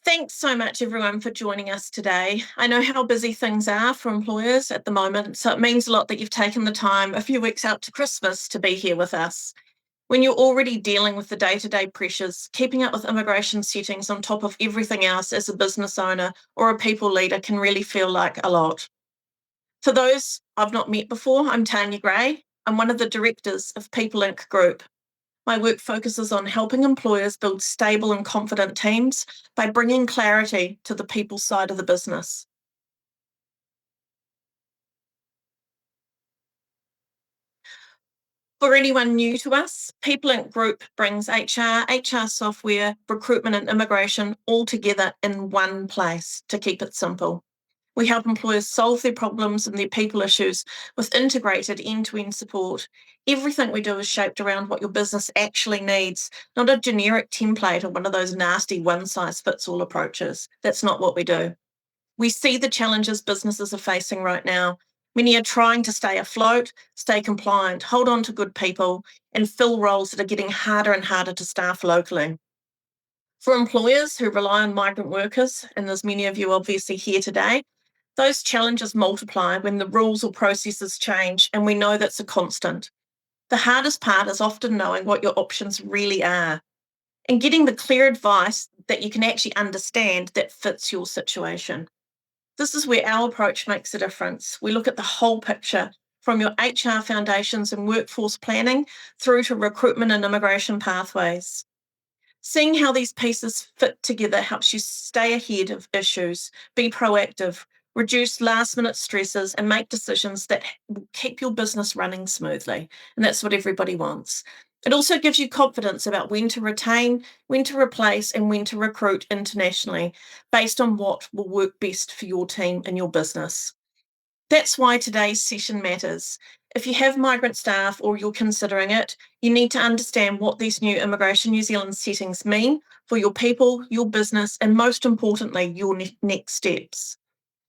Thanks so much, everyone, for joining us today. I know how busy things are for employers at the moment, so it means a lot that you've taken the time a few weeks out to Christmas to be here with us. When you're already dealing with the day-to-day pressures, keeping up with immigration settings on top of everything else as a business owner or a people leader can really feel like a lot. For those I've not met before, I'm Tanya Gray. I'm one of the directors of People Inc. Group. My work focuses on helping employers build stable and confident teams by bringing clarity to the people side of the business. For anyone new to us, People Inc. Group brings HR software, recruitment, and immigration all together in one place to keep it simple. We help employers solve their problems and their people issues with integrated end-to-end support. Everything we do is shaped around what your business actually needs, not a generic template or one of those nasty one-size-fits-all approaches. That's not what we do. We see the challenges businesses are facing right now. Many are trying to stay afloat, stay compliant, hold on to good people, and fill roles that are getting harder and harder to staff locally. For employers who rely on migrant workers, and there's many of you obviously here today, those challenges multiply when the rules or processes change, and we know that's a constant. The hardest part is often knowing what your options really are and getting the clear advice that you can actually understand that fits your situation. This is where our approach makes a difference. We look at the whole picture from your HR foundations and workforce planning through to recruitment and immigration pathways. Seeing how these pieces fit together helps you stay ahead of issues, be proactive, reduce last minute stresses, and make decisions that will keep your business running smoothly. And that's what everybody wants. It also gives you confidence about when to retain, when to replace, and when to recruit internationally based on what will work best for your team and your business. That's why today's session matters. If you have migrant staff or you're considering it, you need to understand what these new Immigration New Zealand settings mean for your people, your business, and most importantly, your next steps.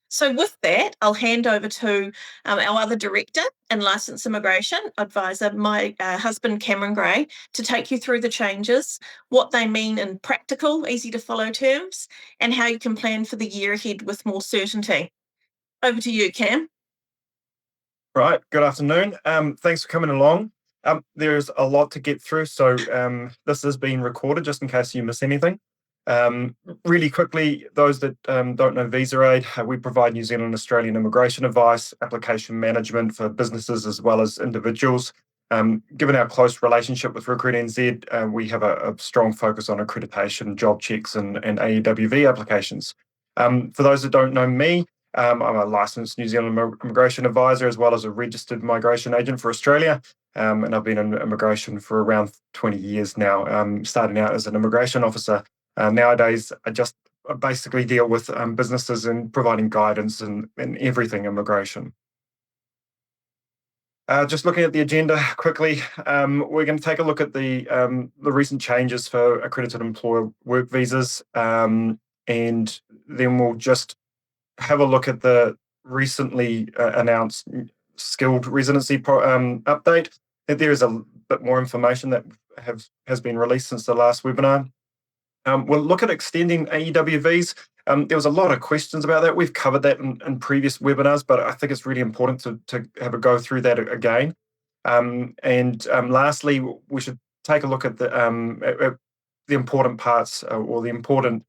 So with that, I'll hand over to our other director and licensed immigration advisor, my husband, Cameron Gray, to take you through the changes, what they mean in practical, easy to follow terms, and how you can plan for the year ahead with more certainty. Over to you, Cam. Right, good afternoon. Thanks for coming along. There's a lot to get through, so this is being recorded just in case you miss anything. Really quickly, those that don't know Visa Aid, we provide New Zealand and Australian immigration advice, application management for businesses as well as individuals. Given our close relationship with Recruit INZ, we have a strong focus on accreditation, job checks, and AEWV applications. For those that don't know me, I'm a licensed New Zealand immigration advisor as well as a registered migration agent for Australia. And I've been in immigration for around 20 years now, starting out as an immigration officer. Nowadays, I just basically deal with businesses and providing guidance in everything immigration. Just looking at the agenda quickly, we're going to take a look at the recent changes for accredited employer work visas, and then we'll just have a look at the recently announced skilled residency update. There is a bit more information that has been released since the last webinar. We'll look at extending AEWVs. There was a lot of questions about that. We've covered that in previous webinars, but I think it's really important to have a go through that again. Lastly, we should take a look at the important parts or the important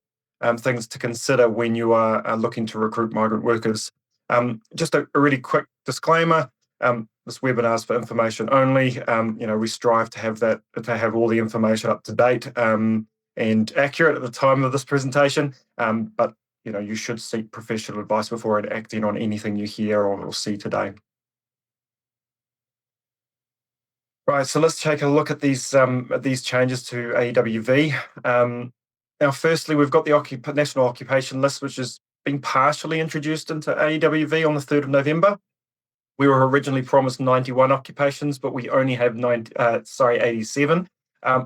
things to consider when you are looking to recruit migrant workers. Just a really quick disclaimer. This webinar is for information only. We strive to have all the information up to date and accurate at the time of this presentation. But you should seek professional advice before acting on anything you hear or see today. Right, so let's take a look at these changes to AEWV. Now, firstly, we've got the National Occupation List, which has been partially introduced into AEWV on the 3rd of November. We were originally promised 91 occupations, but we only have 87.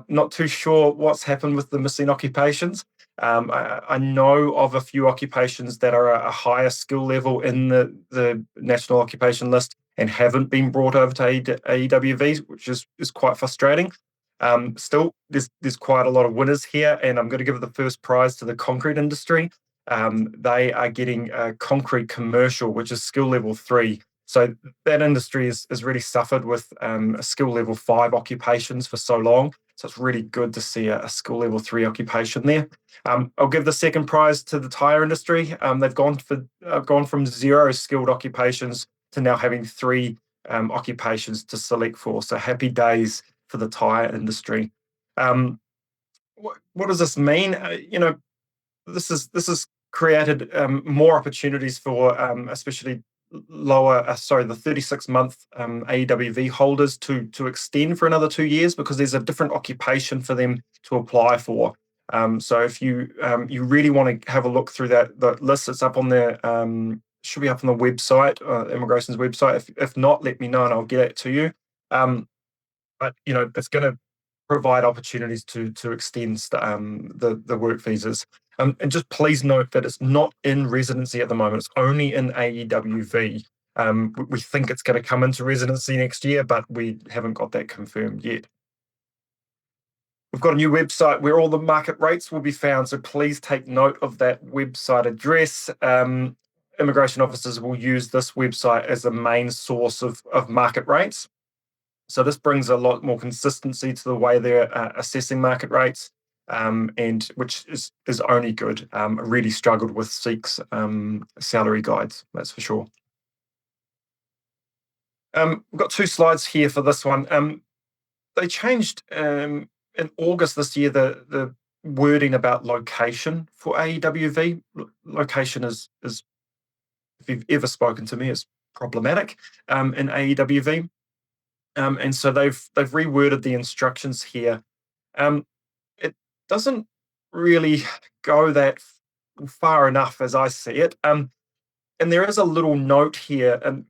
Not too sure what's happened with the missing occupations. I know of a few occupations that are a higher skill level in the National Occupation List and haven't been brought over to AEWVs, which is quite frustrating. Still, there's quite a lot of winners here, and I'm going to give the first prize to the concrete industry. They are getting a concrete commercial, which is skill level 3. So that industry has really suffered with a skill level 5 occupations for so long. So it's really good to see a skill level 3 occupation there. I'll give the second prize to the tire industry. They've gone from 0 skilled occupations to now having 3 occupations to select for. So happy days for the tire industry. What does this mean? This has created more opportunities for especially the 36-month AEWV holders to extend for another 2 years, because there's a different occupation for them to apply for. So if you really want to have a look through the list, it's up on the should be up on the website, immigration's website. If not, let me know and I'll get it to you. But it's going to provide opportunities to extend the work visas. And just please note that it's not in residency at the moment. It's only in AEWV. We think it's going to come into residency next year, but we haven't got that confirmed yet. We've got a new website where all the market rates will be found, so please take note of that website address. Immigration officers will use this website as a main source of market rates. So this brings a lot more consistency to the way they're assessing market rates, and which is only good. I really struggled with SEEK's salary guides, that's for sure. We've got 2 slides here for this one. They changed in August this year the wording about location for AEWV. Location is, if you've ever spoken to me, is problematic in AEWV. And so they've reworded the instructions here. It doesn't really go that far enough as I see it. And there is a little note here, and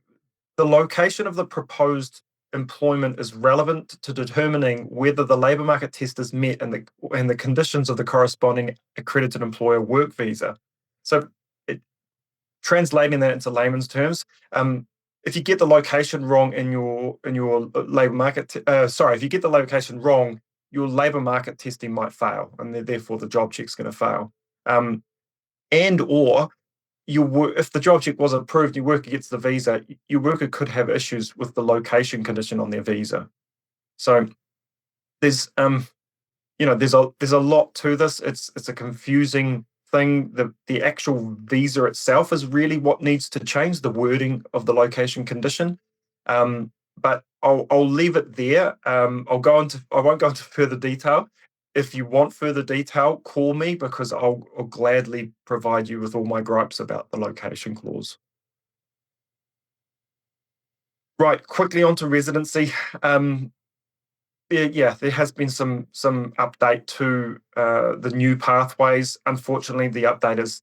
the location of the proposed employment is relevant to determining whether the labour market test is met and the conditions of the corresponding accredited employer work visa. So translating that into layman's terms, if you get the location wrong in your labour market, if you get the location wrong, your labour market testing might fail, and therefore the job check's going to fail. And or if the job check wasn't approved, your worker gets the visa, your worker could have issues with the location condition on their visa. So there's there's a lot to this. It's a confusing thing. The actual visa itself is really what needs to change, the wording of the location condition. But I'll leave it there. I won't go into further detail. If you want further detail, call me, because I'll gladly provide you with all my gripes about the location clause. Right, quickly onto residency. There has been some update to the new pathways. Unfortunately, the update is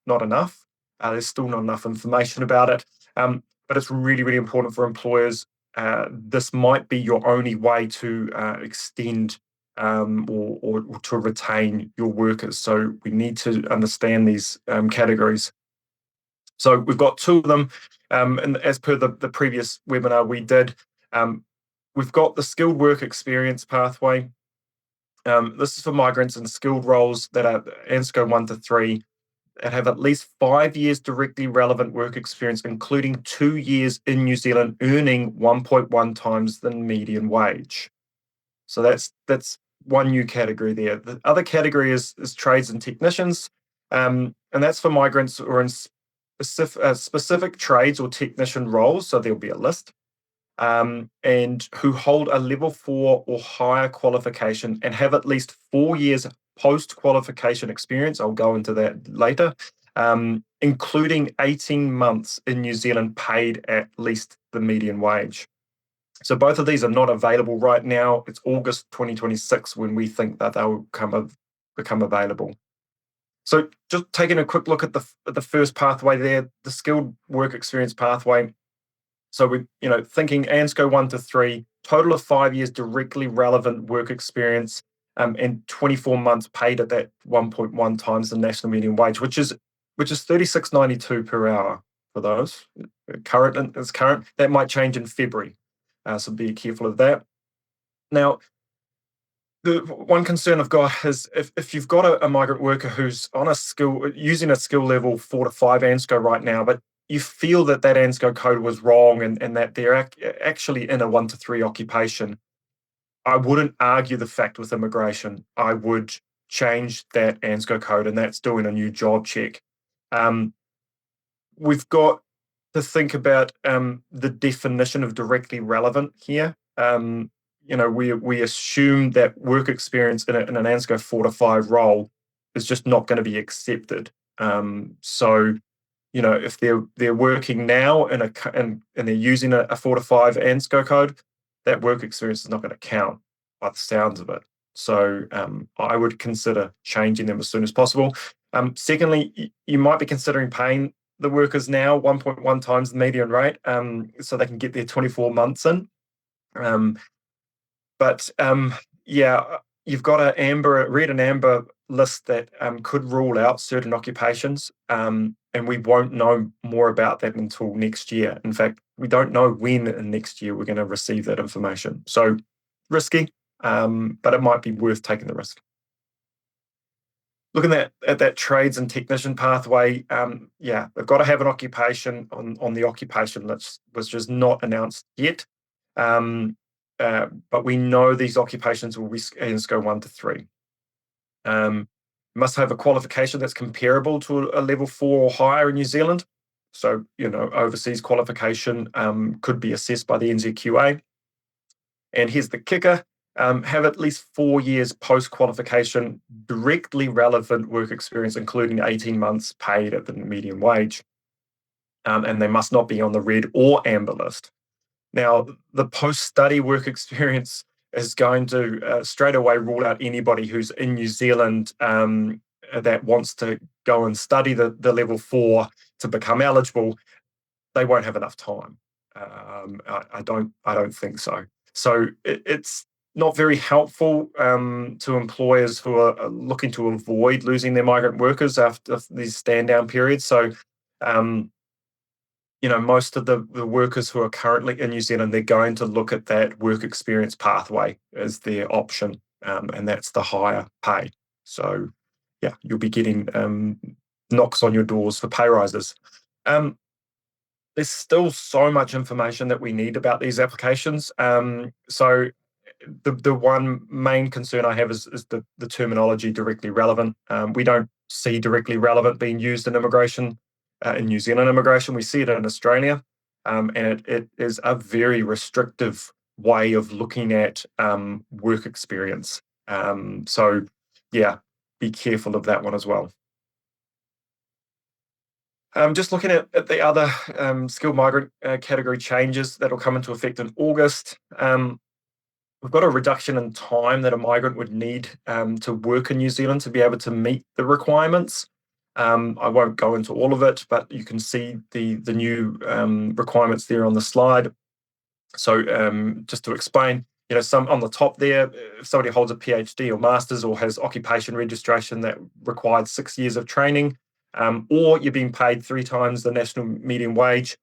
not enough. There's still not enough information about it. But it's really, really important for employers. This might be your only way to extend or to retain your workers. So we need to understand these categories. So we've got 2 of them, and as per the previous webinar we did, we've got the skilled work experience pathway. This is for migrants in skilled roles that are ANSCO 1 to 3 that have at least 5 years directly relevant work experience, including 2 years in New Zealand, earning 1.1 times the median wage. So that's one new category there. The other category is trades and technicians, and that's for migrants who are in specific trades or technician roles. So there'll be a list, and who hold a level 4 or higher qualification and have at least 4 years post-qualification experience. I'll go into that later, including 18 months in New Zealand paid at least the median wage. So both of these are not available right now. It's August 2026 when we think that they'll become available. So just taking a quick look at the first pathway there, the skilled work experience pathway. So we, thinking ANSCO 1 to 3, total of 5 years directly relevant work experience, and 24 months paid at that 1.1 times the national median wage, which is $36.92 per hour for those. Current. That might change in February, so be careful of that. Now, The one concern I've got is if you've got a migrant worker who's on a skill using a skill level 4 to 5 ANSCO right now, but you feel that ANSCO code was wrong and that they're actually in a 1 to 3 occupation, I wouldn't argue the fact with immigration. I would change that ANSCO code, and that's doing a new job check. We've got to think about the definition of directly relevant here. We assume that work experience in an ANSCO 4 to 5 role is just not going to be accepted. If they're working now and they're using a 4 to 5 ANSCO code, that work experience is not going to count by the sounds of it. So I would consider changing them as soon as possible. Secondly, you might be considering paying the workers now 1.1 times the median rate, so they can get their 24 months in. You've got a red and amber list that could rule out certain occupations, and we won't know more about that until next year. In fact, we don't know when in next year we're going to receive that information. So risky, but it might be worth taking the risk. Looking at that trades and technician pathway, they've got to have an occupation on the occupation list, which is not announced yet. But we know these occupations will be ANSCO 1 to 3. Must have a qualification that's comparable to a level 4 or higher in New Zealand. So, overseas qualification could be assessed by the NZQA. And here's the kicker. Have at least 4 years post-qualification directly relevant work experience, including 18 months paid at the median wage. And they must not be on the red or amber list. Now, the post-study work experience is going to straight away rule out anybody who's in New Zealand that wants to go and study the level 4 to become eligible. They won't have enough time. I don't think so. So it's not very helpful to employers who are looking to avoid losing their migrant workers after these stand-down periods. So, most of the workers who are currently in New Zealand, they're going to look at that work experience pathway as their option, and that's the higher pay. So, you'll be getting knocks on your doors for pay rises. There's still so much information that we need about these applications. So the one main concern I have is the terminology directly relevant. We don't see directly relevant being used in immigration, in New Zealand immigration. We see it in Australia, and it is a very restrictive way of looking at work experience. Be careful of that one as well. Just looking at the other skilled migrant category changes that will come into effect in August. We've got a reduction in time that a migrant would need to work in New Zealand to be able to meet the requirements. I won't go into all of it, but you can see the new requirements there on the slide. So just to explain, some on the top there, if somebody holds a PhD or master's or has occupation registration that required 6 years of training, or you're being paid 3 times the national median wage,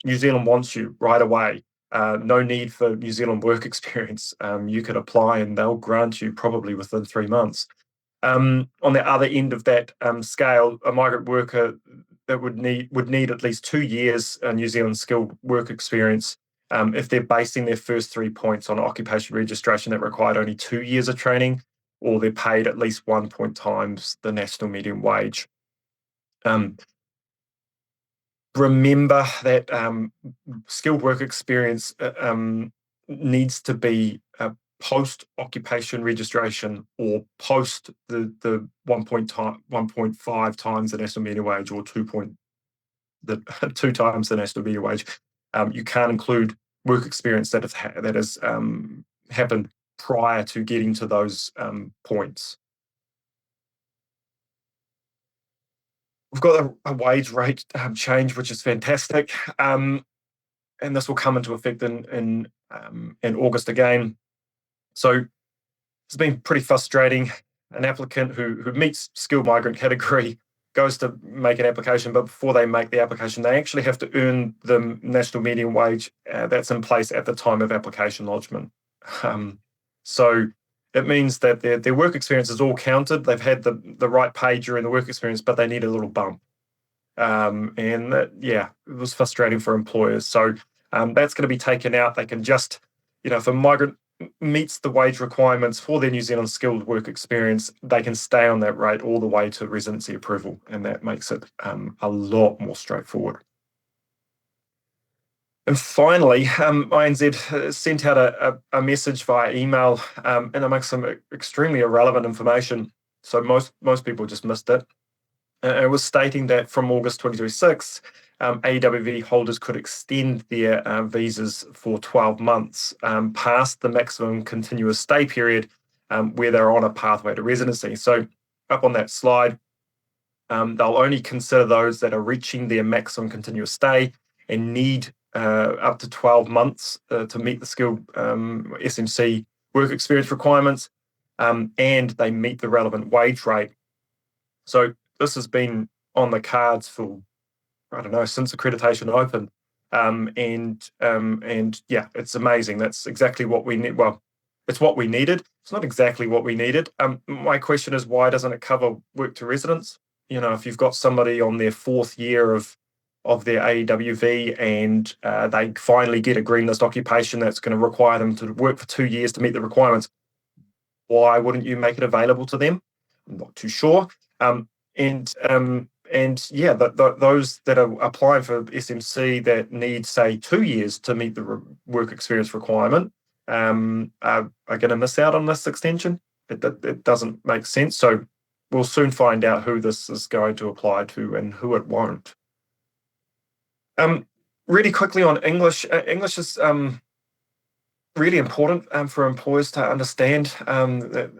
New Zealand wants you right away. No need for New Zealand work experience. You could apply and they'll grant you probably within 3 months. On the other end of that scale, a migrant worker that would need at least 2 years New Zealand skilled work experience if they're basing their first 3 points on occupation registration that required only 2 years of training, or they're paid at least 1 point times the national median wage. Remember that skilled work experience needs to be post-occupation registration or post the 1.5 times the national median wage or 2 times the national median wage. You can't include work experience that has happened prior to getting to those points. We've got a wage rate change, which is fantastic, and this will come into effect in August again. So it's been pretty frustrating. An applicant who meets skilled migrant category goes to make an application, but before they make the application, they actually have to earn the national median wage that's in place at the time of application lodgement. So it means that their work experience is all counted. They've had the right pay during the work experience, but they need a little bump. And that, yeah, it was frustrating for employers. So that's going to be taken out. They can just, if a migrant meets the wage requirements for their New Zealand skilled work experience, they can stay on that rate all the way to residency approval. And that makes it a lot more straightforward. And finally, INZ sent out a message via email, and amongst some extremely irrelevant information. So most people just missed it. It was stating that from August 2026, AWV holders could extend their visas for 12 months past the maximum continuous stay period where they're on a pathway to residency. So up on that slide, they'll only consider those that are reaching their maximum continuous stay and need up to 12 months to meet the skilled SMC work experience requirements, and they meet the relevant wage rate. So this has been on the cards for, I don't know, since accreditation opened. And yeah, it's amazing. That's exactly what we need. Well, it's what we needed. It's not exactly what we needed. My question is, why doesn't it cover work to residence? If you've got somebody on their 4th year of their AWV and they finally get a green list occupation that's going to require them to work for 2 years to meet the requirements, why wouldn't you make it available to them? I'm not too sure. And yeah, those that are applying for SMC that need, say, 2 years to meet the work experience requirement are going to miss out on this extension. It doesn't make sense. So we'll soon find out who this is going to apply to and who it won't. Really quickly on English. English is really important for employers to understand. That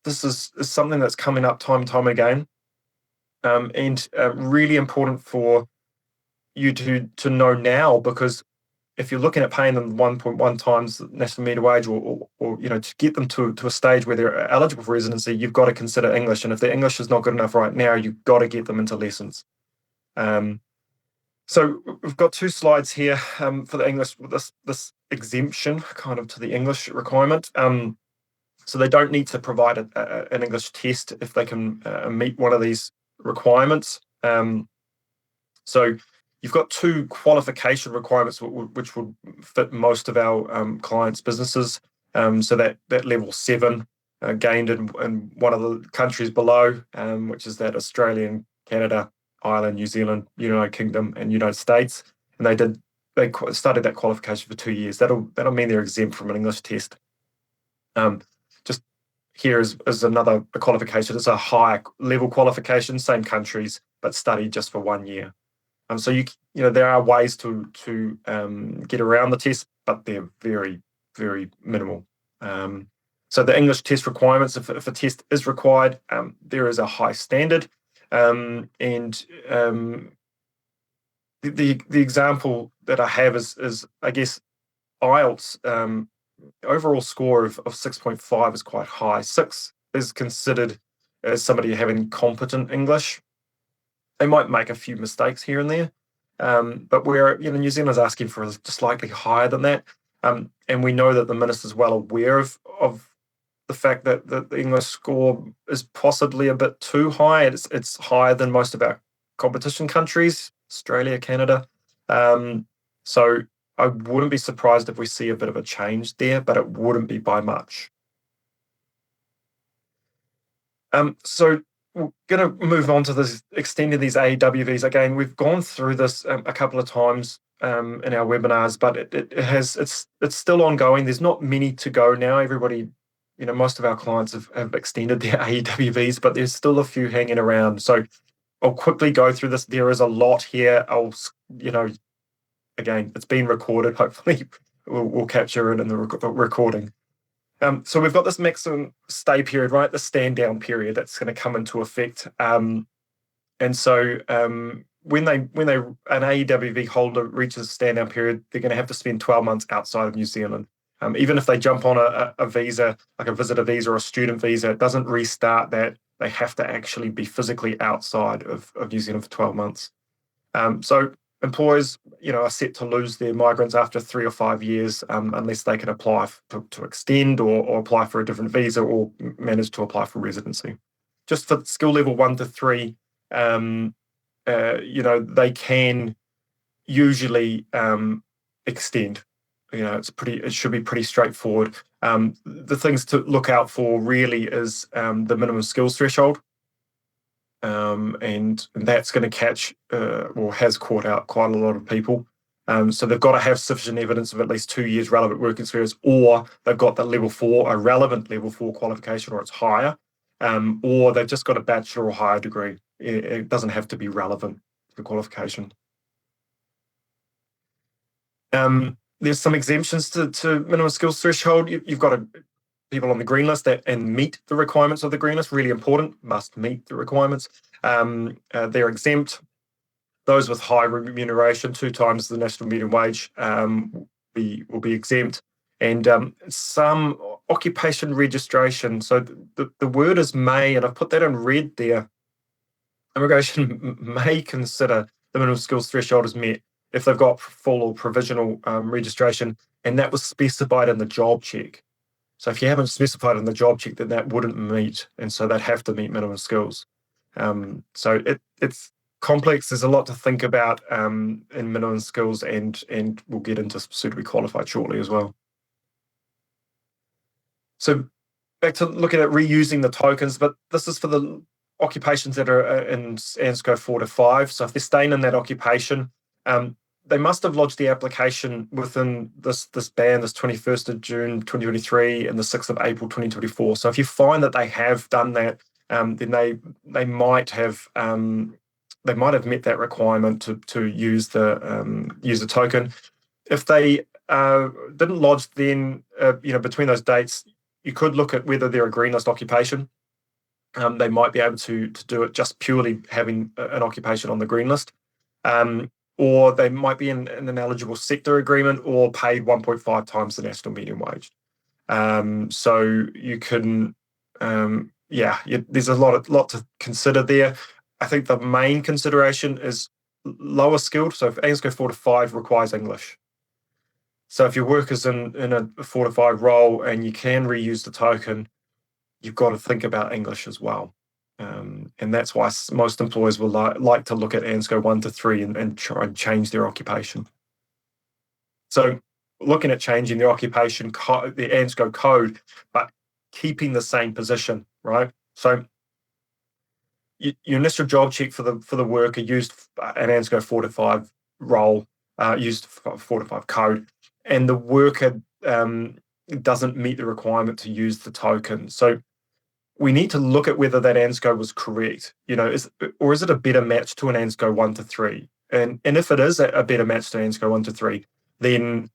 this is something that's coming up time and time again. And really important for you to know now, because if you're looking at paying them 1.1 times the national median wage, or to get them to a stage where they're eligible for residency, you've got to consider English. And if their English is not good enough right now, you've got to get them into lessons. So we've got 2 slides here for the English, this exemption kind of to the English requirement. So they don't need to provide an English test if they can meet one of these requirements. So you've got 2 qualification requirements which would fit most of our clients' businesses. So that level 7 gained in one of the countries below, which is that Australian, Canada, Ireland, New Zealand, United Kingdom, and United States. And they studied that qualification for 2 years. That'll mean they're exempt from an English test. Just here is another qualification. It's a higher level qualification, same countries, but studied just for 1 year. So there are ways to get around the test, but they're very, very minimal. So the English test requirements, if a test is required, there is a high standard. And the example that I have is I guess IELTS. Overall score of 6.5 is quite high. 6 is considered as somebody having competent English. They might make a few mistakes here and there, but New Zealand's asking for slightly higher than that, and we know that the minister's well aware of the fact that the English score is possibly a bit too high. It's higher than most of our competition countries, Australia, Canada. So I wouldn't be surprised if we see a bit of a change there, but it wouldn't be by much. So we're going to move on to this, extending these AWVs. Again, we've gone through this a couple of times in our webinars, but it's still ongoing. There's not many to go now. Everybody, most of our clients have extended their AWVs, but there's still a few hanging around. So I'll quickly go through this. There is a lot here. Again, it's been recorded. Hopefully, we'll capture it in the recording. So we've got this maximum stay period, right? The stand down period that's going to come into effect. And so when an AWV holder reaches a stand down period, they're going to have to spend 12 months outside of New Zealand. Even if they jump on a visa, like a visitor visa or a student visa, it doesn't restart that. They have to actually be physically outside of New Zealand for 12 months. So employers, are set to lose their migrants after 3 or 5 years, unless they can apply to extend or apply for a different visa or manage to apply for residency. Just for skill level 1 to 3, they can usually extend. It should be pretty straightforward. The things to look out for really is the minimum skills threshold. And that's going to catch or has caught out quite a lot of people. So they've got to have sufficient evidence of at least 2 years relevant work experience, or they've got the level 4, a relevant level 4 qualification, or it's higher, or they've just got a bachelor or higher degree. It doesn't have to be relevant to the qualification. There's some exemptions to minimum skills threshold. You've got people on the green list and meet the requirements of the green list. Really important, must meet the requirements. They're exempt. Those with high remuneration, 2 times the national median wage, will be exempt. And some occupation registration. So the word is may, and I've put that in red there. Immigration may consider the minimum skills threshold is met if they've got full or provisional registration, and that was specified in the job check. So if you haven't specified in the job check, then that wouldn't meet, and so they'd have to meet minimum skills. So it's complex. There's a lot to think about in minimum skills, and we'll get into suitably qualified shortly as well. So back to looking at reusing the tokens, but this is for the occupations that are in ANZCO 4 to 5. So if they're staying in that occupation, they must have lodged the application within this band, this 21st of June 2023 and the 6th of April 2024. So if you find that they have done that, then they might have met that requirement to use the token. If they didn't lodge, then between those dates, you could look at whether they're a green list occupation. They might be able to do it just purely having an occupation on the green list. Or they might be in an eligible sector agreement or paid 1.5 times the national median wage. So you can, there's a lot to consider there. I think the main consideration is lower skilled. So if ANZCO 4 to 5 requires English. So if your work is in a 4 to 5 role and you can reuse the token, you've got to think about English as well. And that's why most employers will like to look at ANZCO 1 to 3 and try and change their occupation. So looking at changing the occupation, the ANZCO code, but keeping the same position, right? So your initial job check for the worker used an ANZCO 4 to 5 role, used 4 to 5 code, and the worker doesn't meet the requirement to use the token. So we need to look at whether that ANZCO was correct, is it a better match to an ANZCO 1 to 3? And if it is a better match to ANZCO 1 to 3, then,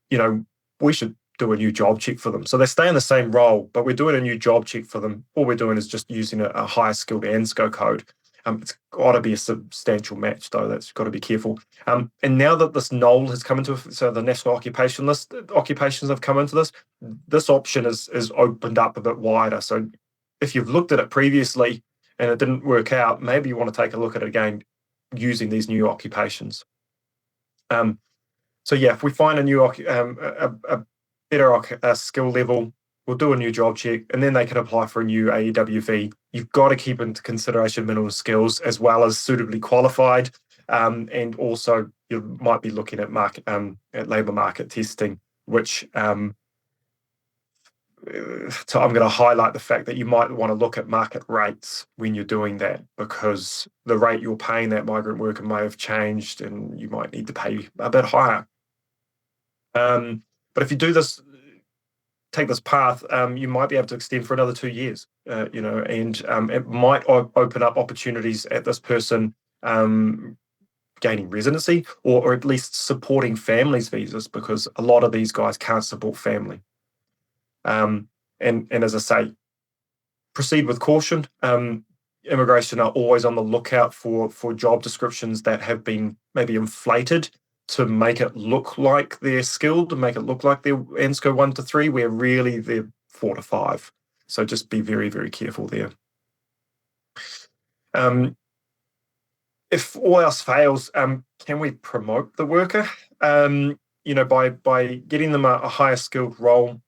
we should do a new job check for them. So they stay in the same role, but we're doing a new job check for them. All we're doing is just using a higher skilled ANZCO code. It's got to be a substantial match, though. That's got to be careful. And now that this NOL has come into, so the National Occupation List occupations have come into this option is opened up a bit wider. So if you've looked at it previously and it didn't work out, maybe you want to take a look at it again using these new occupations. If we find a new a better skill level, we'll do a new job check, and then they can apply for a new AEWV. You've got to keep into consideration minimum skills as well as suitably qualified, and also you might be looking at labour market testing, which so I'm going to highlight the fact that you might want to look at market rates when you're doing that, because the rate you're paying that migrant worker may have changed and you might need to pay a bit higher. But if you do this, take this path, you might be able to extend for another 2 years, and it might open up opportunities at this person gaining residency or at least supporting families' visas, because a lot of these guys can't support family. And as I say, proceed with caution. Immigration are always on the lookout for job descriptions that have been maybe inflated to make it look like they're skilled, to make it look like they're ANZCO 1 to 3, where really they're 4 to 5. So just be very, very careful there. if all else fails, can we promote the worker? By getting them a higher skilled role,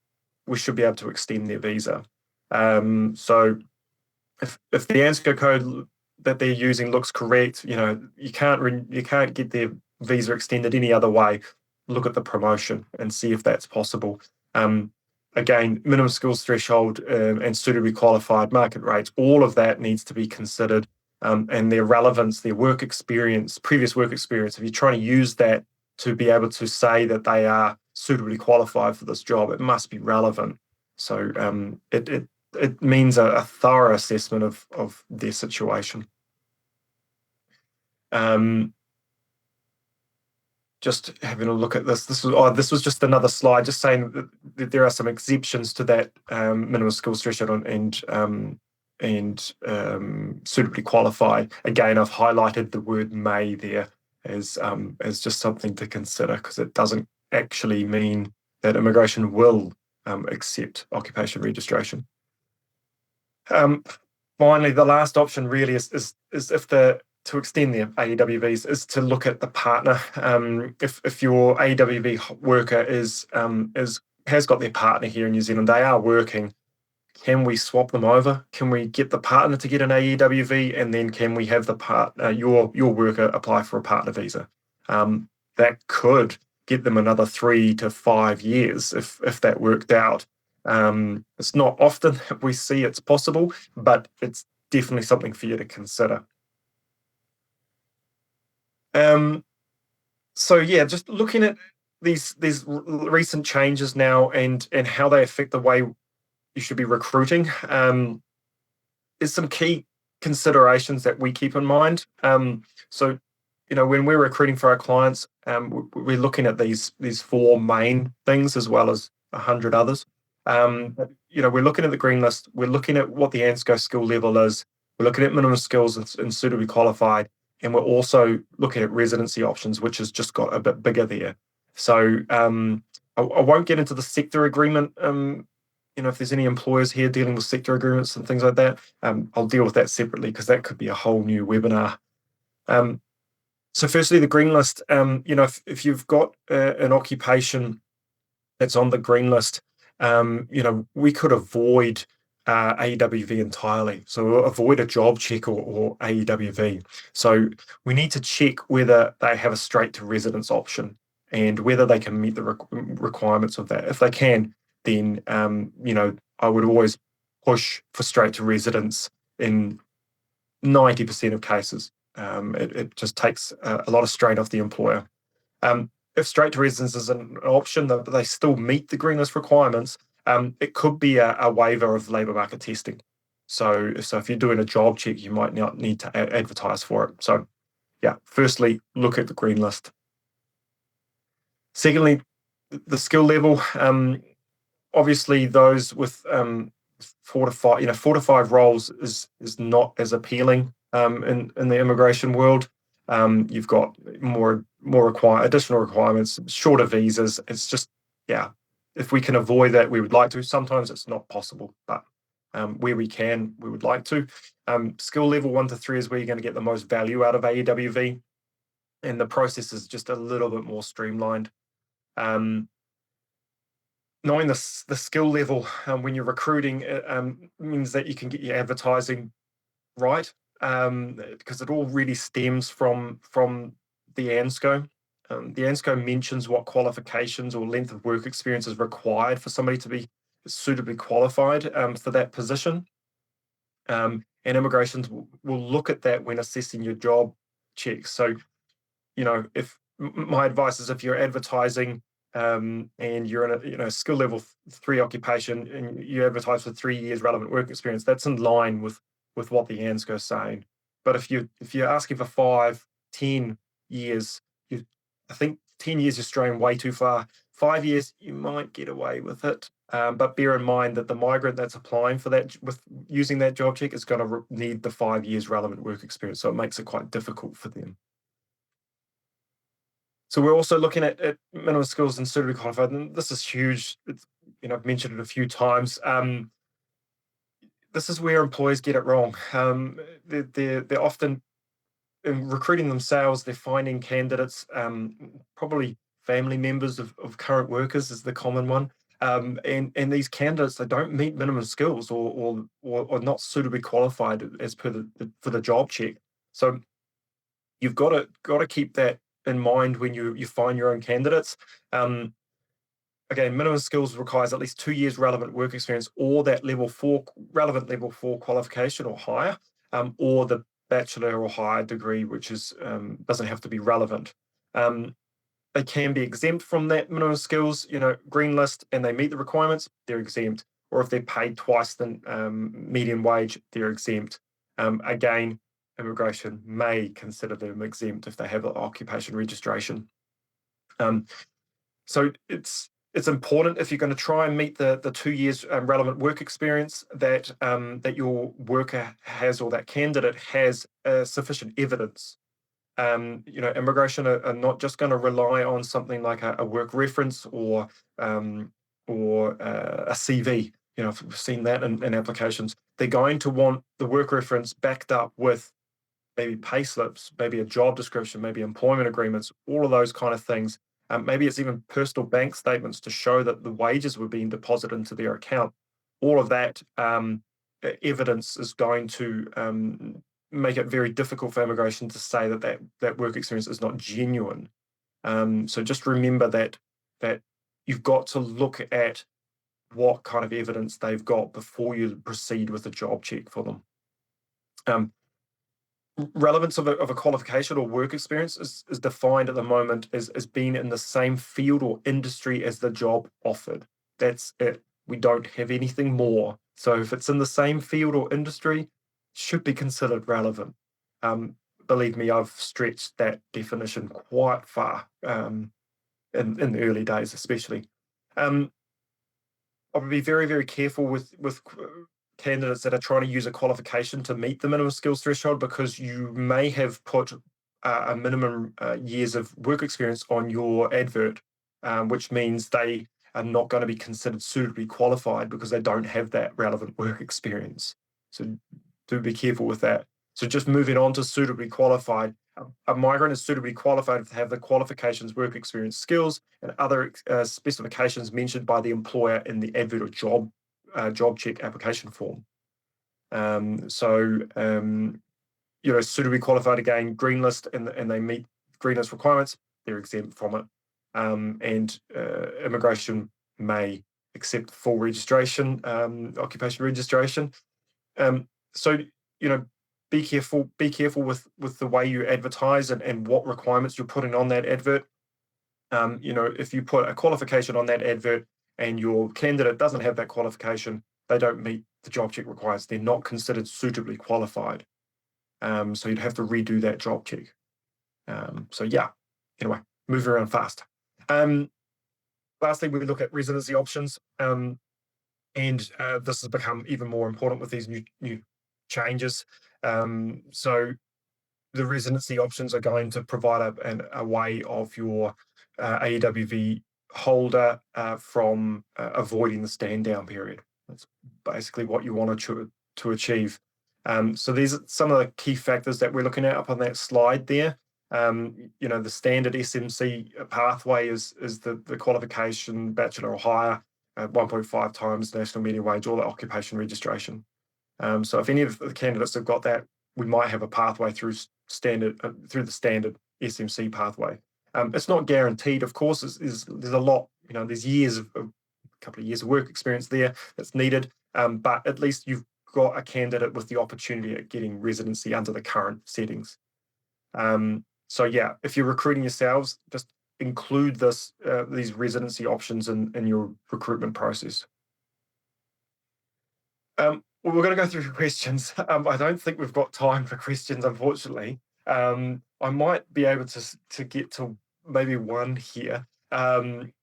we should be able to extend their visa. So if the ANSCO code that they're using looks correct, you can't get their visa extended any other way. Look at the promotion and see if that's possible. Again, minimum skills threshold and suitably qualified market rates, all of that needs to be considered, and their relevance, their work experience, previous work experience. If you're trying to use that to be able to say that they are suitably qualified for this job, it must be relevant. So it means a thorough assessment of their situation. Just having a look at this. This was just another slide, just saying that there are some exceptions to that minimum skills threshold and suitably qualified. Again, I've highlighted the word may there as just something to consider, because it doesn't actually mean that immigration will accept occupation registration. Finally, the last option really is if to extend their AEWVs is to look at the partner. If your AEWV worker has got their partner here in New Zealand, they are working, can we swap them over? Can we get the partner to get an AEWV, and then can we have the partner, your worker, apply for a partner visa? That could get them another 3 to 5 years if that worked out. It's not often that we see it's possible, but it's definitely something for you to consider. So yeah, just looking at these recent changes now and how they affect the way you should be recruiting, there's some key considerations that we keep in mind. So when we're recruiting for our clients, we're looking at these 4 main things as well as 100 others. We're looking at the green list. We're looking at what the ANSCO skill level is. We're looking at minimum skills and suitably qualified. And we're also looking at residency options, which has just got a bit bigger there. So I won't get into the sector agreement. If there's any employers here dealing with sector agreements and things like that, I'll deal with that separately, because that could be a whole new webinar. So firstly, the green list, if you've got an occupation that's on the green list, we could avoid AEWV entirely. So we'll avoid a job check or AEWV. So we need to check whether they have a straight to residence option and whether they can meet the requirements of that. If they can, then I would always push for straight to residence in 90% of cases. It just takes a lot of strain off the employer. If straight to residence is an option, but they still meet the green list requirements, it could be a waiver of labour market testing. So if you're doing a job check, you might not need to advertise for it. So yeah, firstly, look at the green list. Secondly, the skill level. Obviously, those with 4 to 5 roles is not as appealing in the immigration world. You've got more additional requirements, shorter visas. It's just, if we can avoid that, we would like to. Sometimes it's not possible, but where we can, we would like to. Skill level 1 to 3 is where you're going to get the most value out of AEWV, and the process is just a little bit more streamlined. Knowing the skill level when you're recruiting means that you can get your advertising right, because it all really stems from the ANSCO. The ANSCO mentions what qualifications or length of work experience is required for somebody to be suitably qualified for that position. And immigration will look at that when assessing your job checks. So, if my advice is, if you're advertising and you're in a skill level 3 occupation and you advertise for 3 years relevant work experience, that's in line with what the ANSCO is saying. But if you're asking for 5, 10 years, I think 10 years is straying way too far. 5 years, you might get away with it. But bear in mind that the migrant that's applying for that, with using that job check, is going to need the 5 years relevant work experience. So it makes it quite difficult for them. So we're also looking at minimum skills and suitably qualified. And this is huge. I've mentioned it a few times. This is where employers get it wrong. They're often in recruiting themselves, they're finding candidates, probably family members of current workers is the common one. And these candidates, they don't meet minimum skills or not suitably qualified as per for the job check. So you've got to keep that in mind when you find your own candidates. Again, minimum skills requires at least 2 years relevant work experience or that relevant level 4 qualification or higher, or the bachelor or higher degree, which doesn't have to be relevant. They can be exempt from that minimum skills, green list, and they meet the requirements, they're exempt. Or if they're paid twice the median wage, they're exempt. Again, immigration may consider them exempt if they have an occupation registration. So it's important, if you're going to try and meet the 2 years relevant work experience, that your worker has, or that candidate has, sufficient evidence. Immigration are not just going to rely on something like a work reference or a CV. We've seen that in applications. They're going to want the work reference backed up with maybe pay slips, maybe a job description, maybe employment agreements, all of those kind of things. Maybe it's even personal bank statements to show that the wages were being deposited into their account. All of that evidence is going to make it very difficult for immigration to say that work experience is not genuine. So just remember that you've got to look at what kind of evidence they've got before you proceed with a job check for them. Relevance of a qualification or work experience is defined at the moment as being in the same field or industry as the job offered. That's it. We don't have anything more. So if it's in the same field or industry, it should be considered relevant. Believe me, I've stretched that definition quite far in the early days, especially. I'll be very, very careful with candidates that are trying to use a qualification to meet the minimum skills threshold, because you may have put a minimum years of work experience on your advert, which means they are not going to be considered suitably qualified because they don't have that relevant work experience. So do be careful with that. So just moving on to suitably qualified. A migrant is suitably qualified to have the qualifications, work experience, skills, and other specifications mentioned by the employer in the advert or job check application form. Suitably qualified, again, green list, and they meet green list requirements, they're exempt from it. And immigration may accept full registration, occupation registration. Be careful with the way you advertise and what requirements you're putting on that advert. If you put a qualification on that advert and your candidate doesn't have that qualification, they don't meet the job check requirements. They're not considered suitably qualified. So you'd have to redo that job check. Anyway, moving around fast. Lastly, we look at residency options. And this has become even more important with these new changes. So the residency options are going to provide a way of your AEWV holder from avoiding the stand down period. That's basically what you want to achieve. So these are some of the key factors that we're looking at up on that slide there. The standard SMC pathway is the qualification, bachelor or higher, 1.5 times national median wage, or the occupation registration. So if any of the candidates have got that, we might have a pathway through the standard SMC pathway. It's not guaranteed, of course. There's a lot, there's a couple of years of work experience there that's needed, but at least you've got a candidate with the opportunity at getting residency under the current settings. If you're recruiting yourselves, just include these residency options in your recruitment process. We're going to go through questions. I don't think we've got time for questions, unfortunately. I might be able to get to maybe one here. Kim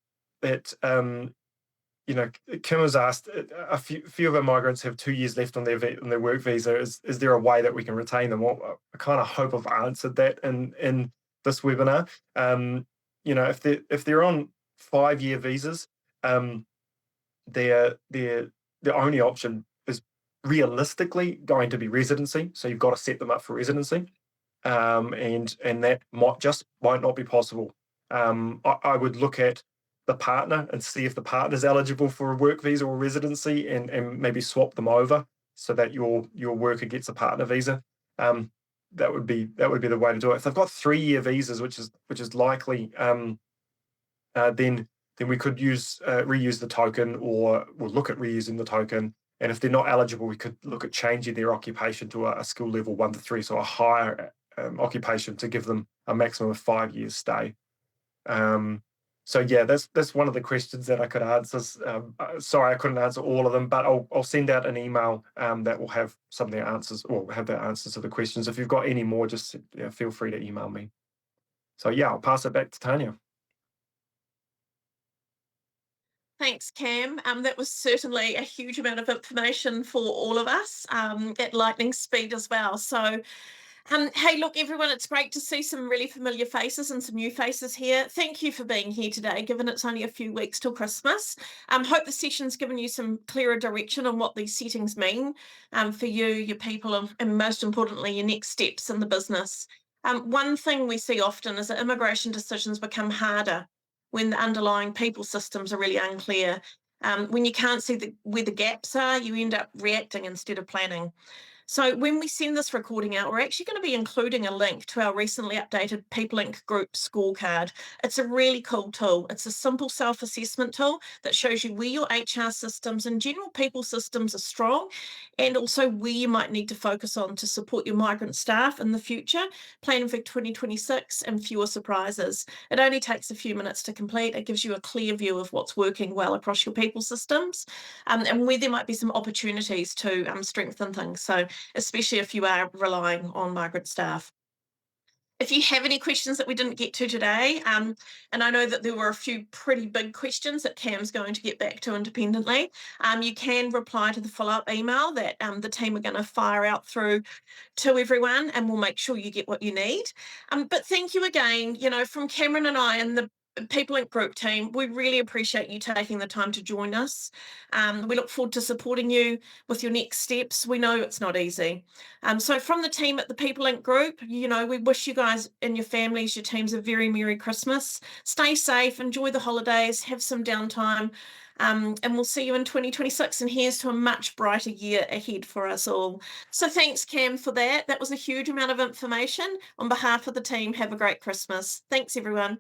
has asked, a few of our migrants have 2 years left on their work visa. Is there a way that we can retain them? Well, I kind of hope I've answered that in this webinar. If they're on 5-year visas, their only option is realistically going to be residency. So you've got to set them up for residency. and that might not be possible. I would look at the partner and see if the partner is eligible for a work visa or residency, and maybe swap them over so that your worker gets a partner visa. Um, that would be the way to do it. If they've got 3-year visas, which is likely, then we could reuse the token, or we'll look at reusing the token. And if they're not eligible, we could look at changing their occupation to a skill level 1 to 3, so a higher occupation, to give them a maximum of 5 years stay. So yeah, that's one of the questions that I could answer. Sorry, I couldn't answer all of them, but I'll send out an email that will have some of the answers, or have the answers to the questions. If you've got any more, just feel free to email me. So yeah, I'll pass it back to Tanya. Thanks, Cam. That was certainly a huge amount of information for all of us, at lightning speed as well. So, hey, look, everyone, it's great to see some really familiar faces and some new faces here. Thank you for being here today, given it's only a few weeks till Christmas. Hope the session's given you some clearer direction on what these settings mean, for you, your people, and most importantly, your next steps in the business. One thing we see often is that immigration decisions become harder when the underlying people systems are really unclear. When you can't see where the gaps are, you end up reacting instead of planning. So when we send this recording out, we're actually going to be including a link to our recently updated PeopleLink Group Scorecard. It's a really cool tool. It's a simple self-assessment tool that shows you where your HR systems and general people systems are strong, and also where you might need to focus on to support your migrant staff in the future, planning for 2026 and fewer surprises. It only takes a few minutes to complete. It gives you a clear view of what's working well across your people systems, and where there might be some opportunities to strengthen things. So especially if you are relying on migrant staff. If you have any questions that we didn't get to today, and I know that there were a few pretty big questions that Cam's going to get back to independently, you can reply to the follow-up email that the team are going to fire out through to everyone, and we'll make sure you get what you need. But thank you again, from Cameron and I and the PeopleLink Group team. We really appreciate you taking the time to join us. We look forward to supporting you with your next steps. We know it's not easy. So from the team at the PeopleLink Group, we wish you guys and your families, your teams, a very Merry Christmas. Stay safe, enjoy the holidays, have some downtime, and we'll see you in 2026. And here's to a much brighter year ahead for us all. So thanks, Cam, for that. That was a huge amount of information. On behalf of the team, have a great Christmas. Thanks, everyone.